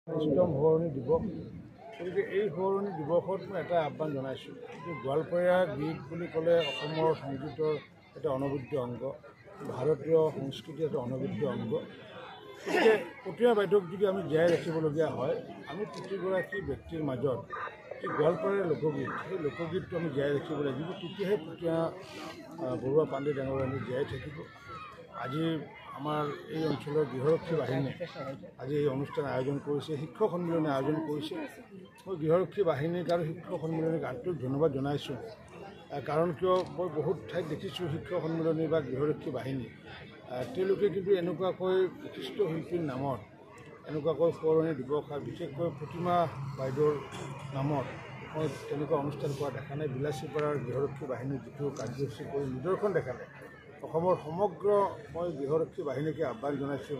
অষ্টম সোঁৱৰণি দিৱস। গতিকে এই সোঁৱৰণি দিৱসত মই এটা আহ্বান জনাইছোঁ যে গোৱালপৰীয়া গীত বুলি ক'লে অসমৰ সংগীতৰ এটা অনবদ্য অংগ, ভাৰতীয় সংস্কৃতিৰ এটা অনবদ্য অংগ। গতিকে প্ৰতিমা বাইদেউক যদি আমি জীয়াই ৰাখিবলগীয়া হয়, আমি প্ৰতিগৰাকী ব্যক্তিৰ মাজত যি গোৱালপৰীয়া লোকগীত, সেই লোকগীতটো আমি জীয়াই ৰাখিব লাগিব। তেতিয়াহে প্ৰতিমা বৰুৱা পাণ্ডে ডাঙৰীয়ানী জীয়াই থাকিব। আজি আমাৰ এই অঞ্চলৰ গৃহৰক্ষী বাহিনীয়ে আজি এই অনুষ্ঠান আয়োজন কৰিছে, শিক্ষক সন্মিলনী আয়োজন কৰিছে। মই গৃহৰক্ষী বাহিনীক আৰু শিক্ষক সন্মিলনীক আন্তৰিক ধন্যবাদ জনাইছোঁ। কাৰণ কিয় মই বহুত ঠাইত দেখিছোঁ শিক্ষক সন্মিলনী বা গৃহৰক্ষী বাহিনী, তেওঁলোকে কিন্তু এনেকুৱাকৈ বিশিষ্ট শিল্পীৰ নামত এনেকুৱাকৈ সোঁৱৰণি দিৱস আৰু বিশেষকৈ প্ৰতিমা বাইদেউৰ নামত মই তেনেকুৱা অনুষ্ঠান কৰা দেখা নাই। বিলাচীপাৰাৰ গৃহৰক্ষী বাহিনীৰ যিটো কাৰ্যসূচী কৰি নিদৰ্শন দেখালে, অসমৰ সমগ্ৰ মই গৃহৰক্ষী বাহিনীকে আহ্বান জনাইছোঁ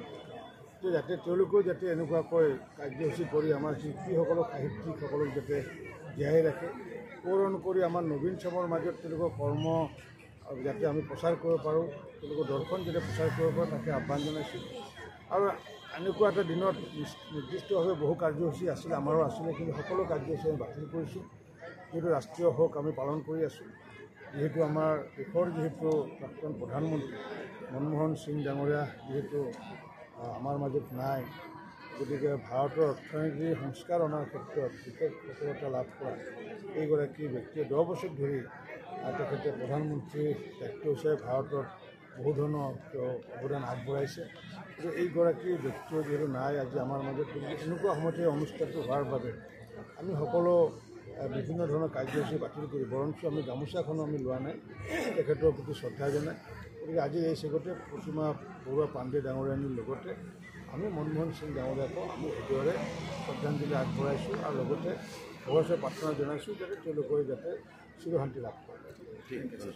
যে যাতে তেওঁলোকেও যাতে এনেকুৱাকৈ কাৰ্যসূচী কৰি আমাৰ শিল্পীসকলক, সাহিত্যিকসকলক যাতে জীয়াই ৰাখে, সোঁৱৰণ কৰি আমাৰ নবীন চামৰ মাজত তেওঁলোকৰ কৰ্ম যাতে আমি প্ৰচাৰ কৰিব পাৰোঁ, তেওঁলোকৰ দৰ্শন যাতে প্ৰচাৰ কৰিব পাৰোঁ, তাকে আহ্বান জনাইছোঁ। আৰু এনেকুৱা এটা দিনত নিৰ্দিষ্টভাৱে বহু কাৰ্যসূচী আছিলে, আমাৰো আছিলে, কিন্তু সকলো কাৰ্যসূচী আমি বাতিল কৰিছোঁ। যিহেতু ৰাষ্ট্ৰীয় শোক আমি পালন কৰি আছোঁ, যিহেতু আমাৰ দেশৰ যিহেতু প্ৰাক্তন প্ৰধানমন্ত্ৰী মনমোহন সিং ডাঙৰীয়া যিহেতু আমাৰ মাজত নাই, গতিকে ভাৰতৰ অৰ্থনীতিৰ সংস্কাৰ অনাৰ ক্ষেত্ৰত বিশেষ সফলতা লাভ কৰা এইগৰাকী ব্যক্তিয়ে 10 বছৰ ধৰি তেখেতে প্ৰধানমন্ত্ৰীৰ দায়িত্ব হিচাপে ভাৰতত বহু ধৰণৰ অৱদান আগবঢ়াইছে। গতিকে এইগৰাকী ব্যক্তিও যিহেতু নাই আজি আমাৰ মাজত, গতিকে এনেকুৱা সময়তে অনুষ্ঠানটো হোৱাৰ বাবে আমি সকলো বিভিন্ন ধৰণৰ কাৰ্যসূচী বাতিল কৰি বৰঞ্চ আমি গামোচাখনো আমি লোৱা নাই, তেখেতৰ প্ৰতি শ্ৰদ্ধা জনাই। গতিকে আজি এই চেগতে প্ৰতিমা বৰুৱা পাণ্ডে ডাঙৰীয়ানীৰ লগতে আমি মনমোহন সিং ডাঙৰীয়াকো আমি হৃদয়ৰে শ্ৰদ্ধাঞ্জলি আগবঢ়াইছোঁ আৰু লগতে ভগৱানৰ প্ৰাৰ্থনা জনাইছোঁ যাতে তেওঁলোকে যাতে চিৰশান্তি লাভ কৰে। ঠিক আছে।